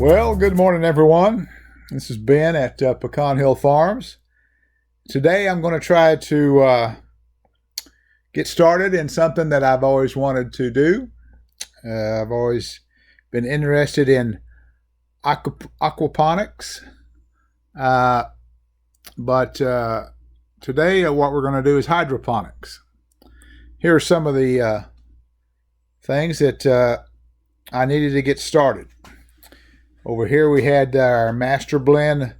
Well, good morning, everyone. This is Ben at Pecan Hill Farms. Today I'm going to try to get started in something that I've always wanted to do. I've always been interested in aquaponics. But today what we're going to do is hydroponics. Here are some of the things that I needed to get started. Over here we had our master blend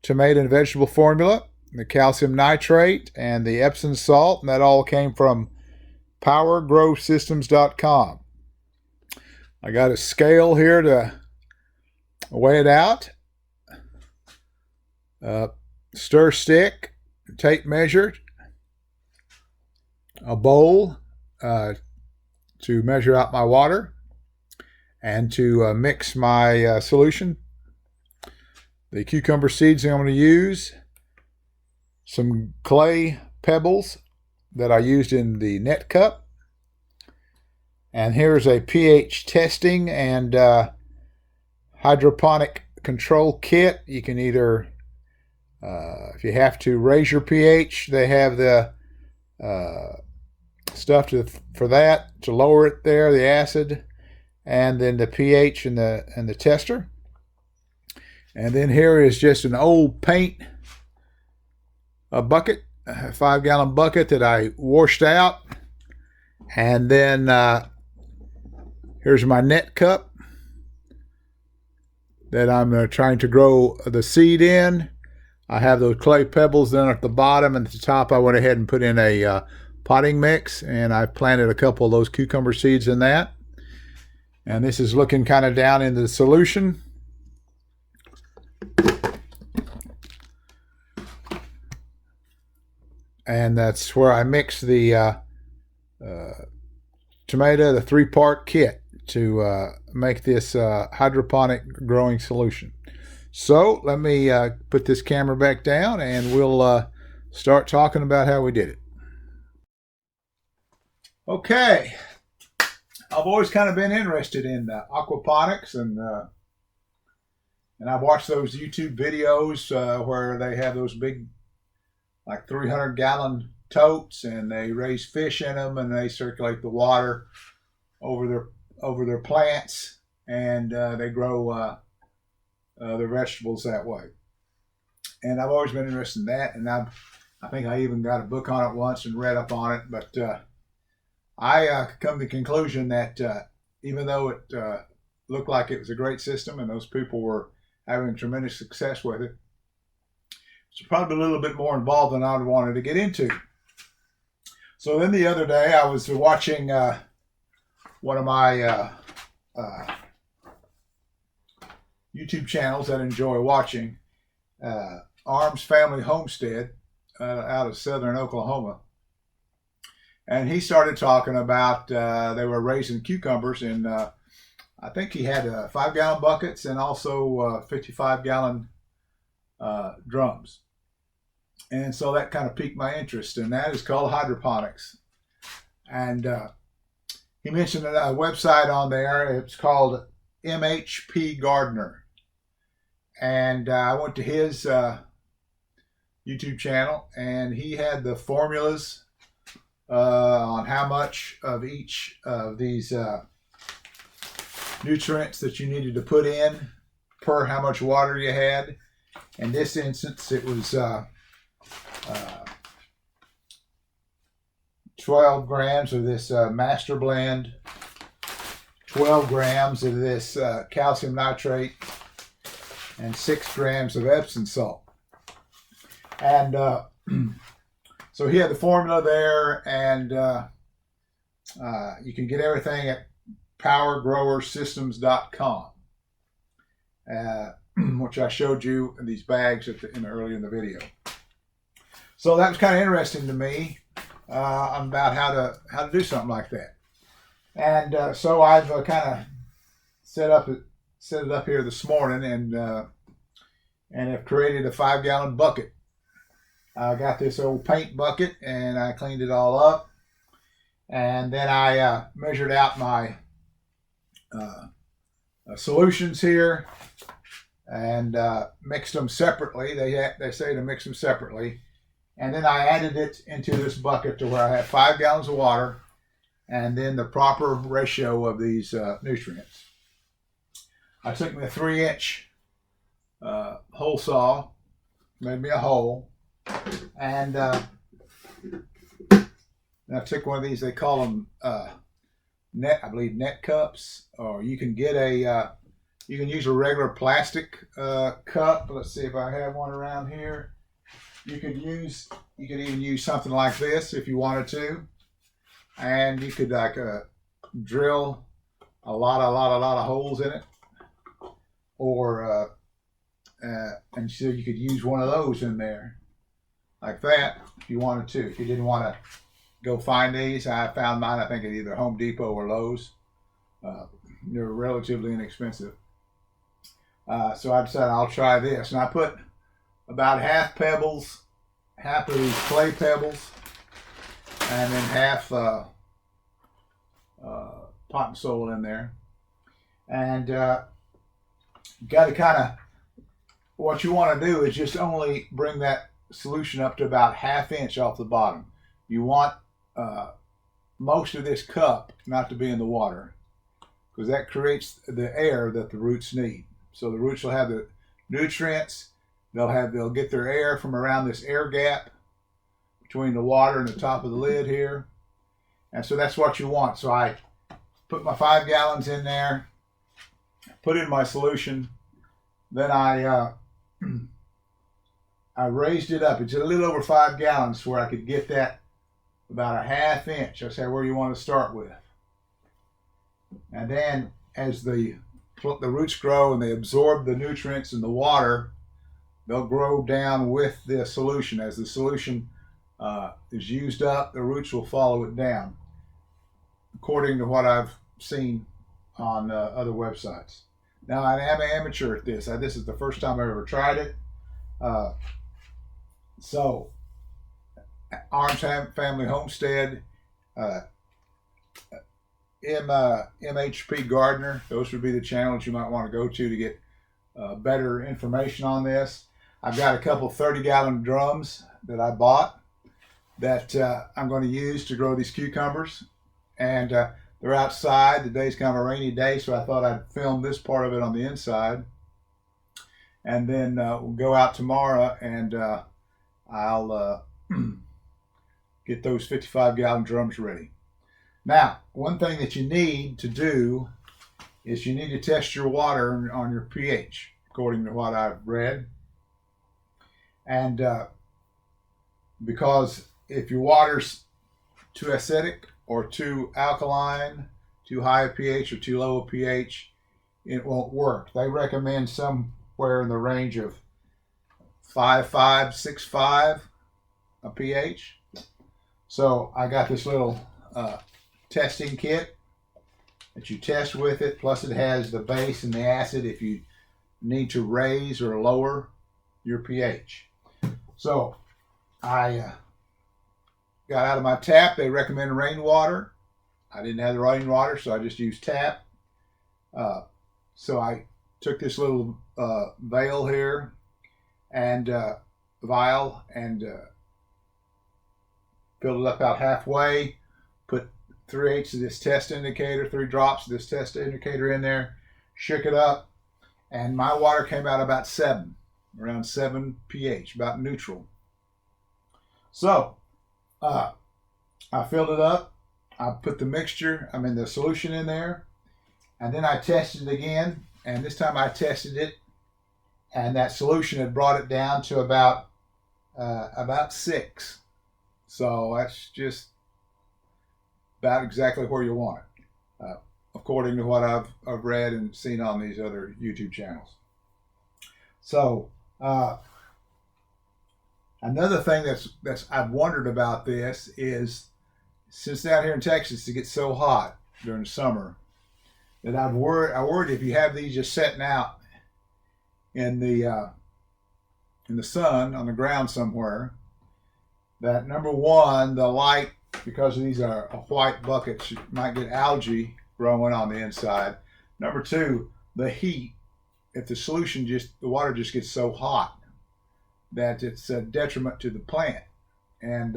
tomato and vegetable formula, the calcium nitrate, and the Epsom salt, and that all came from powergrowsystems.com. I got a scale here to weigh it out, stir stick, tape measure, a bowl to measure out my water, and to mix my solution. The cucumber seeds I'm going to use, some clay pebbles that I used in the net cup, and here's a pH testing and hydroponic control kit. You can either, if you have to raise your pH, they have the stuff for that, to lower it there, the acid, and then the pH and the tester. And then here is just an old paint bucket, a 5-gallon bucket that I washed out. And then here's my net cup that I'm trying to grow the seed in. I have those clay pebbles down at the bottom, and at the top I went ahead and put in a potting mix, and I planted a couple of those cucumber seeds in that. And this is looking kind of down into the solution. And that's where I mix the tomato, the 3-part kit, to make this hydroponic growing solution. So let me put this camera back down, and we'll start talking about how we did it. Okay. I've always kind of been interested in aquaponics, and I've watched those YouTube videos where they have those big, like 300-gallon totes, and they raise fish in them, and they circulate the water over their plants, and they grow their vegetables that way. And I've always been interested in that, and I think I even got a book on it once and read up on it, but I come to the conclusion that even though it looked like it was a great system and those people were having tremendous success with it, it's probably a little bit more involved than I wanted to get into. So then the other day I was watching one of my YouTube channels that I enjoy watching, Arms Family Homestead out of southern Oklahoma. And he started talking about they were raising cucumbers in, I think he had 5-gallon buckets and also 55-gallon drums. And so that kind of piqued my interest, and that is called hydroponics. And he mentioned a website on there. It's called MHP Gardener. And I went to his YouTube channel, and he had the formulas on how much of each of these nutrients that you needed to put in per how much water you had. In this instance, it was 12 grams of this master blend, 12 grams of this calcium nitrate, and 6 grams of Epsom salt. And so he had the formula there, and you can get everything at powergrowsystems.com, which I showed you in these bags earlier in the video. So that was kind of interesting to me about how to do something like that. And so I've kind of set it up here this morning, and have created a 5-gallon bucket. I got this old paint bucket, and I cleaned it all up, and then I measured out my solutions here and mixed them separately. They say to mix them separately. And then I added it into this bucket to where I have 5 gallons of water and then the proper ratio of these nutrients. I took me a 3-inch hole saw, made me a hole, and I took one of these, they call them net, I believe net cups, or you can get a, you can use a regular plastic cup. Let's see if I have one around here. You could even use something like this if you wanted to, and you could like drill a lot of holes in it, or and so you could use one of those in there like that if you wanted to. If you didn't want to go find these, I found mine I think at either Home Depot or Lowe's. They're relatively inexpensive. So I decided I'll try this, and I put about half pebbles, half of these clay pebbles, and then half pot and soil in there. And got to kind of, what you want to do is just only bring that solution up to about 1/2 inch off the bottom. You want most of this cup not to be in the water, because that creates the air that the roots need. So the roots will have the nutrients. They'll get their air from around this air gap between the water and the top of the lid here. And so that's what you want. So I put my 5 gallons in there, put in my solution. Then I raised it up. It's a little over 5 gallons where I could get that about 1/2 inch. That's where you want to start with. And then as the roots grow and they absorb the nutrients in the water, they'll grow down with the solution. As the solution is used up, the roots will follow it down, according to what I've seen on other websites. Now, I am an amateur at this. This is the first time I've ever tried it. So, Arms Family Homestead, MHP Gardener, those would be the channels you might want to go to get better information on this. I've got a couple 30-gallon drums that I bought that I'm going to use to grow these cucumbers. And they're outside. Today's kind of a rainy day, so I thought I'd film this part of it on the inside. And then we'll go out tomorrow and I'll get those 55-gallon drums ready. Now, one thing that you need to do is you need to test your water on your pH, according to what I've read. And because if your water's too acidic or too alkaline, too high a pH or too low a pH, it won't work. They recommend somewhere in the range of 5.5, 6.5 a pH. So I got this little testing kit that you test with it, plus it has the base and the acid if you need to raise or lower your pH. So I got out of my tap. They recommend rainwater. I didn't have the rainwater, so I just used tap. So I took this little vial here and filled it up about halfway, put 3/8 of this test indicator, 3 drops of this test indicator in there, shook it up, and my water came out about 7, around 7 pH, about neutral. So I filled it up. I put the the solution in there, and then I tested it again. And this time I tested it, and that solution had brought it down to about 6. So that's just about exactly where you want it, according to what I've read and seen on these other YouTube channels. So another thing that's I've wondered about this is, since down here in Texas it gets so hot during the summer, that I worried if you have these just sitting out in the sun on the ground somewhere, that number one, the light, because these are white buckets, you might get algae growing on the inside. Number two, the heat, if the solution the water just gets so hot that it's a detriment to the plant. And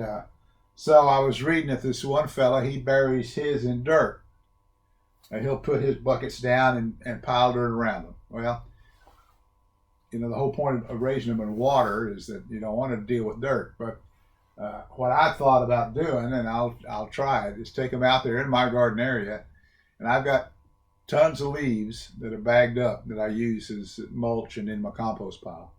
so I was reading that this one fella, he buries his in dirt. And he'll put his buckets down and pile dirt around them. Well, the whole point of raising them in water is that you don't want to deal with dirt. But what I thought about doing, and I'll try it, is take them out there in my garden area, and I've got tons of leaves that are bagged up that I use as mulch and in my compost pile.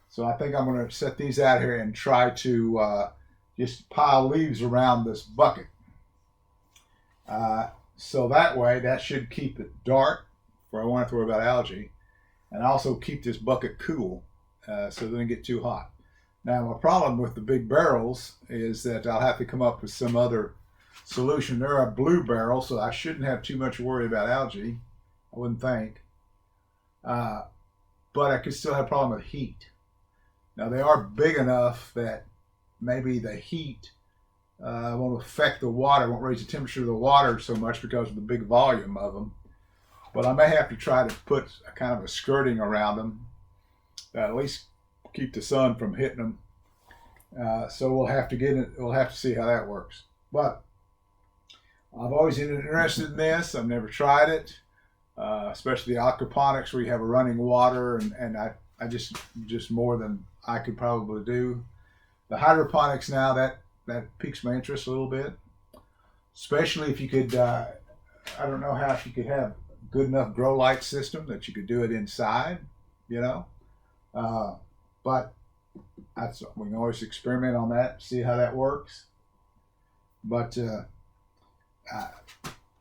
So I think I'm going to set these out here and try to just pile leaves around this bucket. So that way, that should keep it dark, where I won't have to worry about algae, and also keep this bucket cool so it doesn't get too hot. Now, my problem with the big barrels is that I'll have to come up with some other solution. They're a blue barrel, so I shouldn't have too much worry about algae, I wouldn't think. But I could still have a problem with heat. Now, they are big enough that maybe the heat won't affect the water, won't raise the temperature of the water so much because of the big volume of them. But I may have to try to put a kind of a skirting around them, at least keep the sun from hitting them. So we'll have to see how that works. But I've always been interested in this. I've never tried it, especially the aquaponics where you have a running water, and I just more than I could probably do. The hydroponics now, that piques my interest a little bit, especially if you could, I don't know how, if you could have a good enough grow light system that you could do it inside, but we can always experiment on that, see how that works. But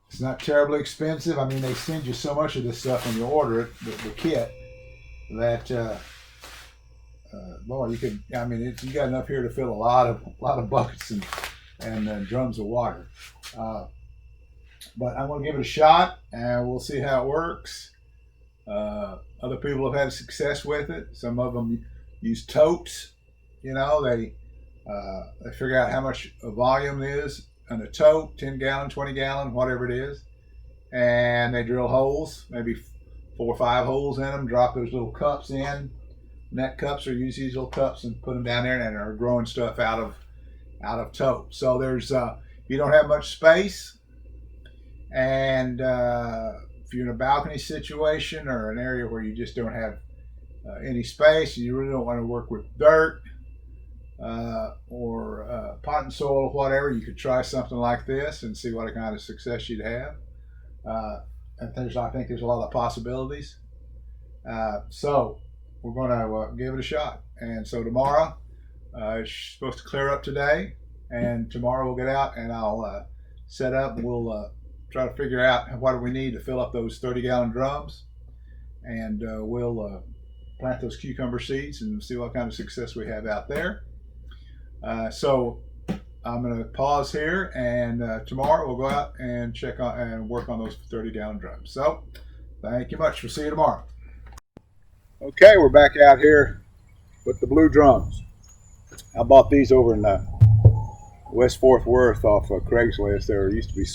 it's not terribly expensive. I mean, they send you so much of this stuff when you order it, the kit, that boy, you got enough here to fill a lot of buckets and drums of water. But I'm going to give it a shot, and we'll see how it works. Other people have had success with it. Some of them use totes. They figure out how much volume is in a tote, 10 gallon, 20 gallon, whatever it is, and they drill holes, maybe 4 or 5 holes in them, drop those little cups in, net cups, or use these little cups and put them down there, and are growing stuff out of tote. So there's you don't have much space, and if you're in a balcony situation or an area where you just don't have any space, and you really don't want to work with dirt or pot and soil or whatever, you could try something like this and see what kind of success you'd have. And I think there's a lot of possibilities. So we're going to give it a shot. And so tomorrow, it's supposed to clear up today, and tomorrow we'll get out and I'll set up, and we'll try to figure out what do we need to fill up those 30-gallon drums, and we'll plant those cucumber seeds and see what kind of success we have out there. So I'm going to pause here, and tomorrow we'll go out and check on and work on those 30-gallon drums. So thank you much. We'll see you tomorrow. Okay, we're back out here with the blue drums. I bought these over in West Fort Worth off of Craigslist. There used to be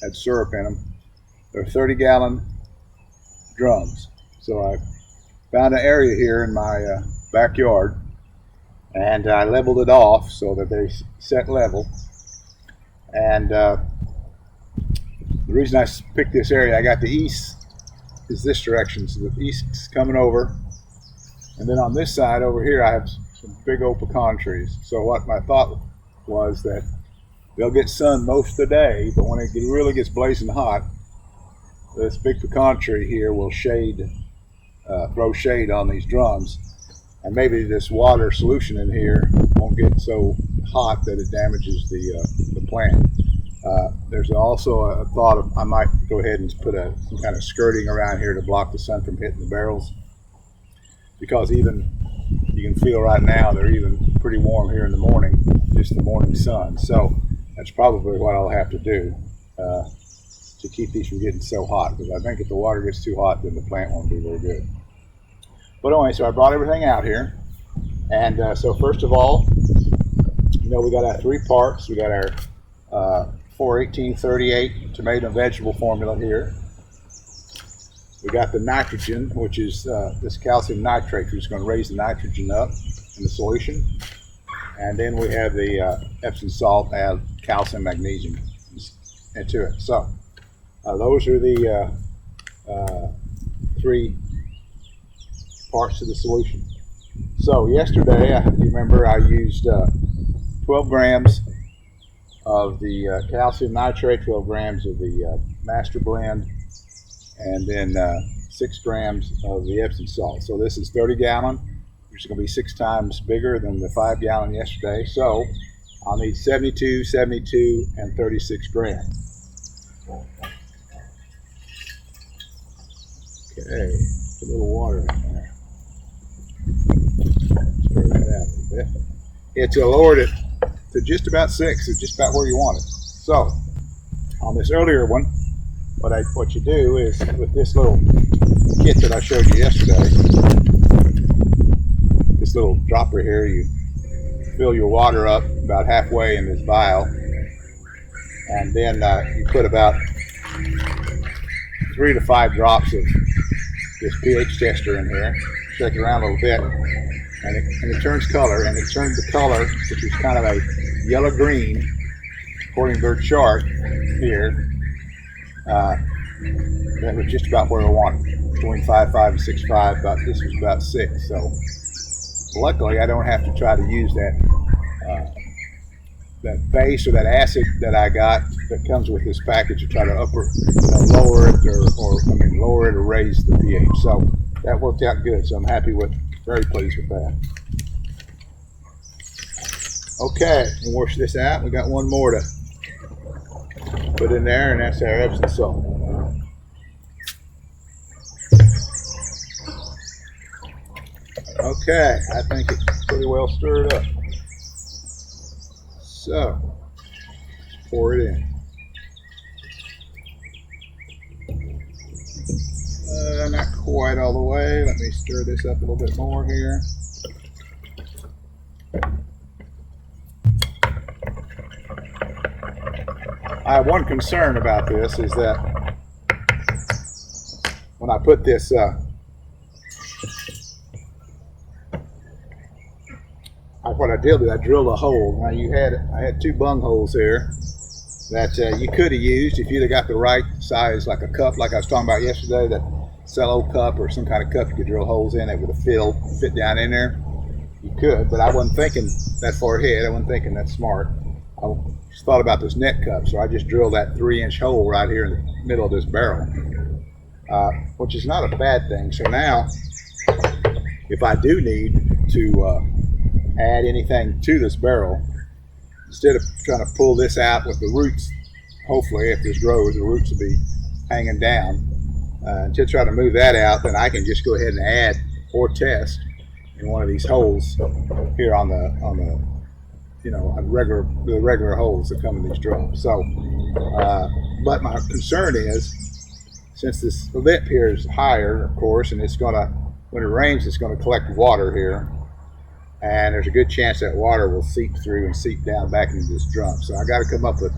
had syrup in them. They're 30-gallon drums. So I found an area here in my backyard, and I leveled it off so that they set level. And the reason I picked this area, I got the east is this direction, so the east's coming over, and then on this side over here I have some big old pecan trees. So what my thought was that they'll get sun most of the day, but when it really gets blazing hot, this big pecan tree here will throw shade on these drums, and maybe this water solution in here won't get so hot that it damages the plant. There's also a thought of I might go ahead and put some kind of skirting around here to block the sun from hitting the barrels, because even you can feel right now they're even pretty warm here in the morning, just the morning sun. So that's probably what I'll have to do to keep these from getting so hot, because I think if the water gets too hot, then the plant won't do very good. But anyway, so I brought everything out here, and so first of all, we got our 3 parts. We got our 4-18-38 tomato and vegetable formula here. We got the nitrogen, which is this calcium nitrate, which is going to raise the nitrogen up in the solution. And then we have the Epsom salt, add calcium, magnesium into it. So those are the three parts of the solution. So yesterday, you remember I used 12 grams of the calcium nitrate, 12 grams of the master blend, and then 6 grams of the Epsom salt. So this is 30 gallon, which is going to be 6 times bigger than the 5 gallon yesterday. So I'll need 72, 72, and 36 grams. Okay, put a little water in there. Stir that out a little bit. It's lowered it to just about 6, it's just about where you want it. So on this earlier one, what you do is with this little kit that I showed you yesterday, this little dropper here, you fill your water up about halfway in this vial, and then you put about 3 to 5 drops of this pH tester in here, shake it around a little bit, and it turns color, and it turned the color, which is kind of a yellow-green, according to their chart here. That was just about where I wanted, between 5.5 and 6.5. But this was about 6. So luckily, I don't have to try to use that base or that acid that I got that comes with this package to try to lower it lower it or raise the pH. So that worked out good. So I'm very pleased with that. Okay, we'll wash this out. We got one more to put in there, and that's our Epsom salt. Okay, I think it's pretty well stirred up. So, let's pour it in. Not quite all the way. Let me stir this up a little bit more here. I have one concern about this, is that when I put this what I did is I drilled a hole. Now I had 2 bung holes here that you could have used if you'd have got the right size, like a cup, like I was talking about yesterday, that cello cup or some kind of cup you could drill holes in. It would have fit down in there. You could, but I wasn't thinking that far ahead. I wasn't thinking that smart. I just thought about this net cup, so I just drilled that 3-inch hole right here in the middle of this barrel, which is not a bad thing. So now, if I do need to add anything to this barrel, instead of trying to pull this out with the roots, hopefully if this grows, the roots will be hanging down, to try to move that out, then I can just go ahead and add or test in one of these holes here on the regular holes that come in these drums. So, but my concern is, since this lip here is higher, of course, and when it rains, it's gonna collect water here, and there's a good chance that water will seep through and seep down back into this drum. So I got to come up with,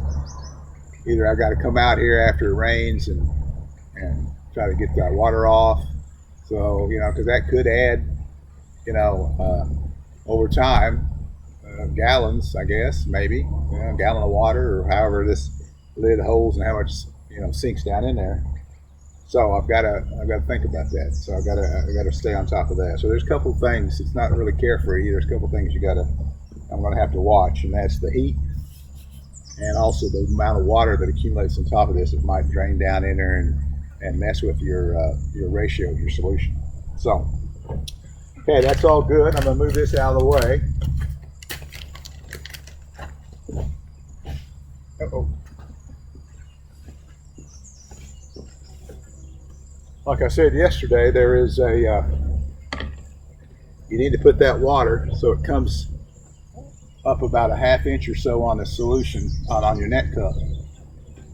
either I got to come out here after it rains and try to get that water off. So, because that could add, over time, gallons, I guess, maybe, a gallon of water, or however this lid holds and how much, sinks down in there. So I've got to think about that. So I've got to stay on top of that. So there's a couple of things. It's not really carefree. There's a couple of things I'm going to have to watch, and that's the heat, and also the amount of water that accumulates on top of this. It might drain down in there and mess with your ratio of your solution. So, okay, that's all good. I'm going to move this out of the way. Uh-oh. Like I said yesterday, there is you need to put that water so it comes up about a 1/2 inch or so on the solution on your net cup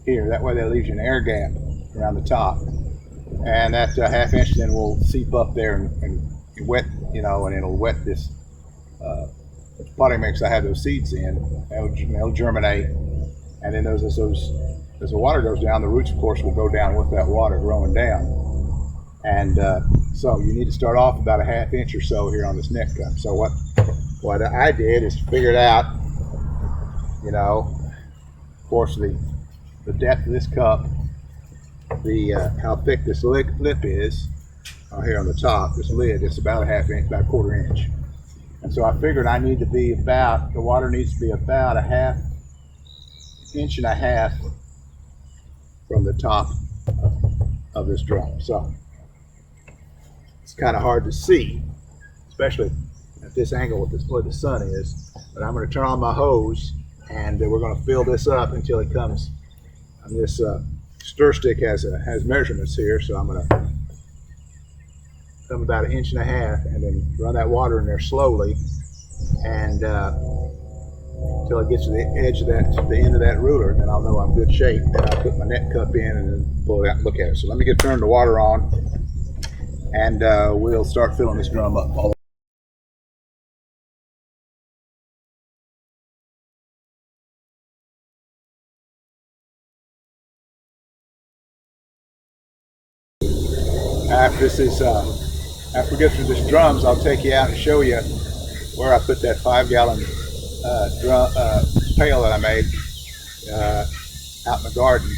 here. That way that leaves you an air gap around the top. And that 1/2 inch then will seep up there and wet, and it'll wet this potting mix I have those seeds in. They'll germinate. And then as the water goes down, the roots, of course, will go down with that water growing down. And so you need to start off about a half inch or so here on this neck cup. So what I did is figured out, you know, of course the depth of this cup, the how thick this lip is here on the top. This lid is about a half inch, about a quarter inch. And so I figured I need to be about, the water needs to be about a half inch and a half from the top of this drum. So it's kind of hard to see, especially at this angle with where the sun is. But I'm going to turn on my hose, and we're going to fill this up until it comes. And this stir stick has measurements here, so I'm going to come about an inch and a half, and then run that water in there slowly, and until it gets to the edge of that, to the end of that ruler. Then I'll know I'm good shape. Then I'll put my net cup in and then pull it out and look at it. So let me turn the water on, and we'll start filling this drum up. After we get through this drums, I'll take you out and show you where I put that 5-gallon pail that I made out in the garden,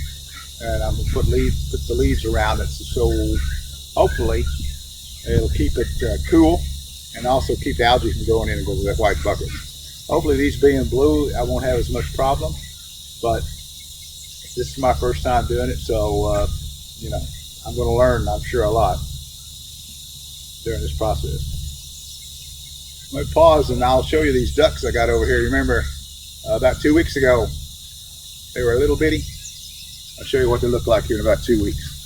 and I'm gonna put the leaves around it, so hopefully it'll keep it cool and also keep the algae from going in and go to that white bucket. Hopefully, these being blue, I won't have as much problem, but this is my first time doing it, so you know, I'm going to learn, I'm sure, a lot during this process. Let me pause and I'll show you these ducks I got over here. You remember about 2 weeks ago, they were a little bitty. I'll show you what they look like here in about 2 weeks.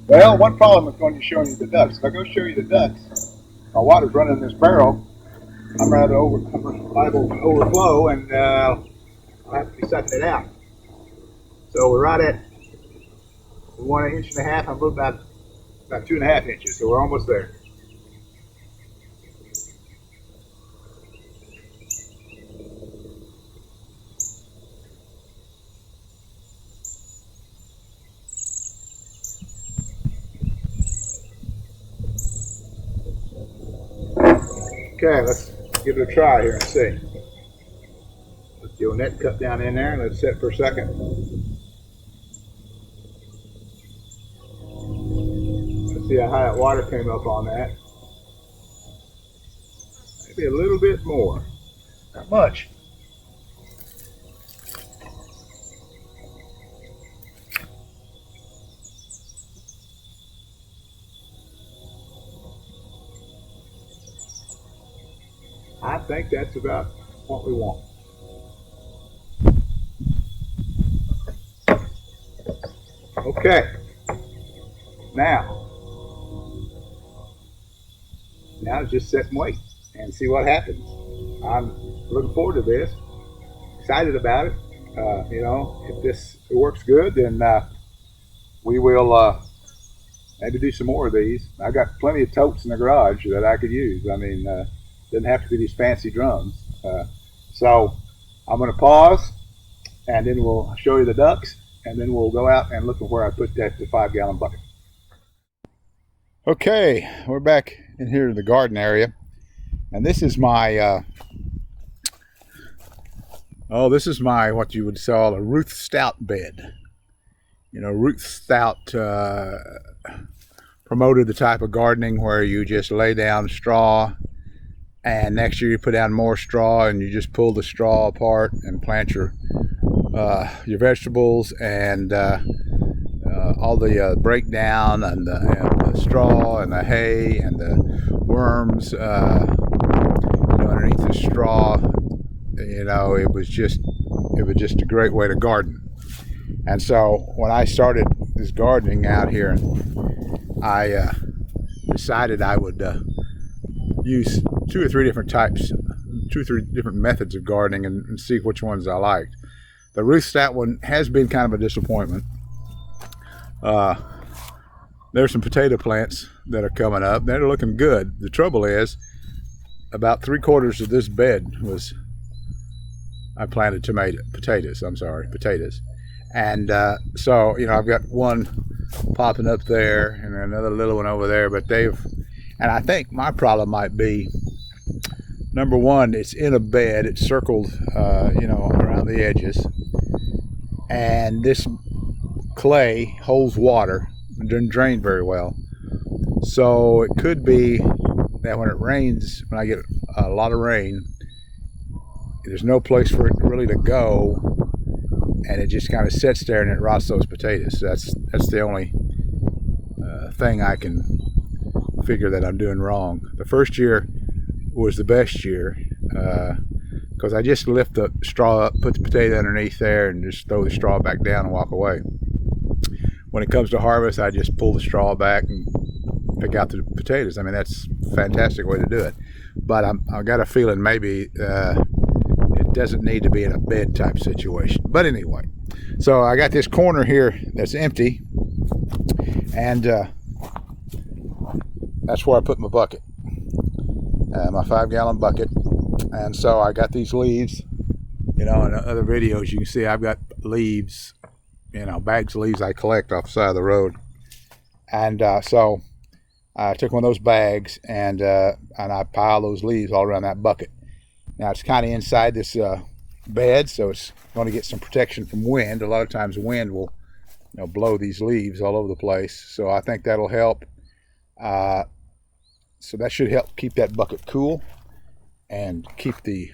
Well, one problem with going to showing you the ducks. If I go show you the ducks, my water's running in this barrel. I'm liable to overflow, and I'll have to be sucking it out. So we're right at 1.5 inches. I'm about 2.5 inches, so we're almost there. Okay, let's give it a try here and see. Let's get a net cup down in there and let it sit for a second. Let's see how high that water came up on that. Maybe a little bit more. Not much. I think that's about what we want. Okay, now just sit and wait and see what happens. I'm looking forward to this, excited about it. You know, if this works good, then we will maybe do some more of these. I got plenty of totes in the garage that I could use. I mean, doesn't have to be these fancy drums. So I'm going to pause, and then we'll show you the ducks, and then we'll go out and look at where I put the 5-gallon bucket. Okay, we're back in here in the garden area, and this is my this is my what you would call a Ruth Stout bed. You know, Ruth Stout promoted the type of gardening where you just lay down straw, and next year you put down more straw, and you just pull the straw apart and plant your vegetables, and all the breakdown and the straw and the hay and the worms underneath the straw. You know, it was just a great way to garden. And so when I started this gardening out here, I decided I would use two or three different methods of gardening and see which ones I liked. The Ruth Stout one has been kind of a disappointment. There's some potato plants that are coming up. They're looking good. The trouble is, about 3/4 of this bed I planted potatoes. And so, you know, I've got one popping up there and another little one over there, but and I think my problem might be, number one, it's in a bed, it's circled, you know, around the edges, and this clay holds water, it doesn't drain very well. So it could be that when it rains, when I get a lot of rain, there's no place for it really to go, and it just kind of sits there and it rots those potatoes. So that's the only thing I can figure that I'm doing wrong. The first year was the best year because I just lift the straw up, put the potato underneath there, and just throw the straw back down and walk away. When it comes to harvest, I just pull the straw back and pick out the potatoes. I mean, that's a fantastic way to do it. But I've got a feeling maybe it doesn't need to be in a bed type situation. But anyway, so I got this corner here that's empty, and that's where I put my bucket, my 5-gallon bucket. And so I got these leaves, you know, in other videos you can see I've got leaves, you know, bags of leaves I collect off the side of the road. And so I took one of those bags and I pile those leaves all around that bucket. Now it's kind of inside this bed, so it's going to get some protection from wind. A lot of times wind will, you know, blow these leaves all over the place. So I think that'll help. So that should help keep that bucket cool and keep the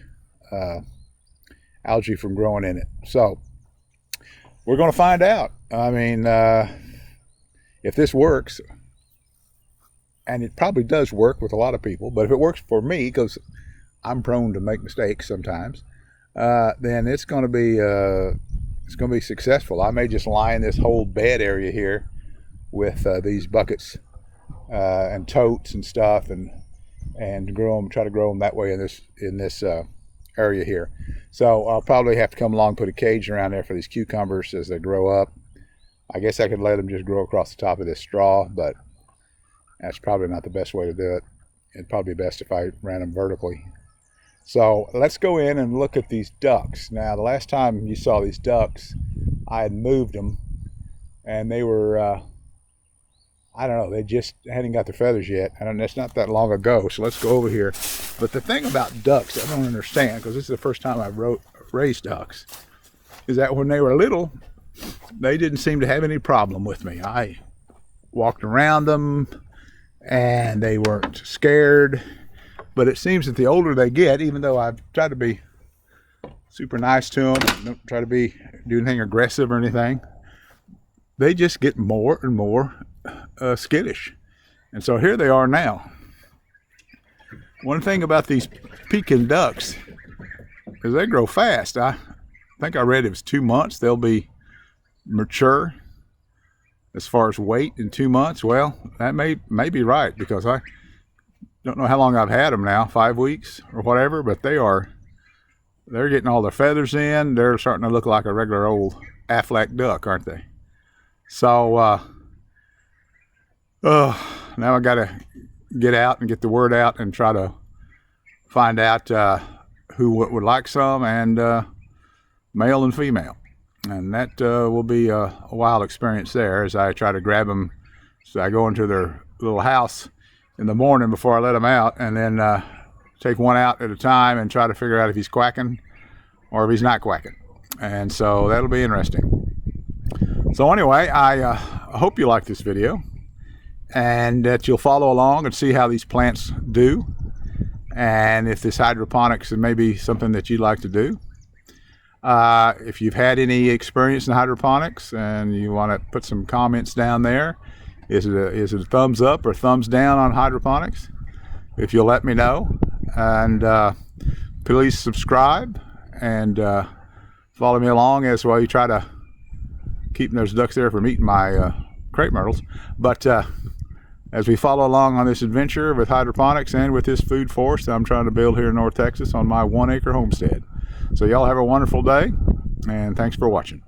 algae from growing in it. So we're going to find out. I mean, if this works, and it probably does work with a lot of people, but if it works for me, because I'm prone to make mistakes sometimes, then it's going to be successful. I may just line this whole bed area here with these buckets and totes and stuff, and grow them, try to grow them that way in this area here. So I'll probably have to come along, put a cage around there for these cucumbers as they grow up. I guess I could let them just grow across the top of this straw, but that's probably not the best way to do it. It'd probably be best if I ran them vertically. So let's go in and look at these ducks. Now, the last time you saw these ducks, I had moved them, and they were, I don't know, they just hadn't got their feathers yet. And that's not that long ago, so let's go over here. But the thing about ducks I don't understand, because this is the first time I've raised ducks, is that when they were little, they didn't seem to have any problem with me. I walked around them, and they weren't scared. But it seems that the older they get, even though I've tried to be super nice to them, don't try to do anything aggressive or anything, they just get more and more skittish. And so here they are now. One thing about these Pecan ducks is they grow fast. I think I read it was 2 months they'll be mature as far as weight in 2 months. Well, that may be right, because I don't know how long I've had them now, 5 weeks or whatever, but they're getting all their feathers in. They're starting to look like a regular old Aflac duck, aren't they? So now I got to get out and get the word out and try to find out who would like some, and male and female. And that will be a wild experience there as I try to grab them. So I go into their little house in the morning before I let them out, and then take one out at a time and try to figure out if he's quacking or if he's not quacking. And so that'll be interesting. So anyway, I hope you like this video, and that you'll follow along and see how these plants do, and if this hydroponics is maybe something that you'd like to do. If you've had any experience in hydroponics and you want to put some comments down there, is it a thumbs up or thumbs down on hydroponics? If you'll let me know. And please subscribe and follow me along as well. You try to keep those ducks there from eating my crepe myrtles. But as we follow along on this adventure with hydroponics and with this food forest that I'm trying to build here in North Texas on my 1-acre homestead. So y'all have a wonderful day, and thanks for watching.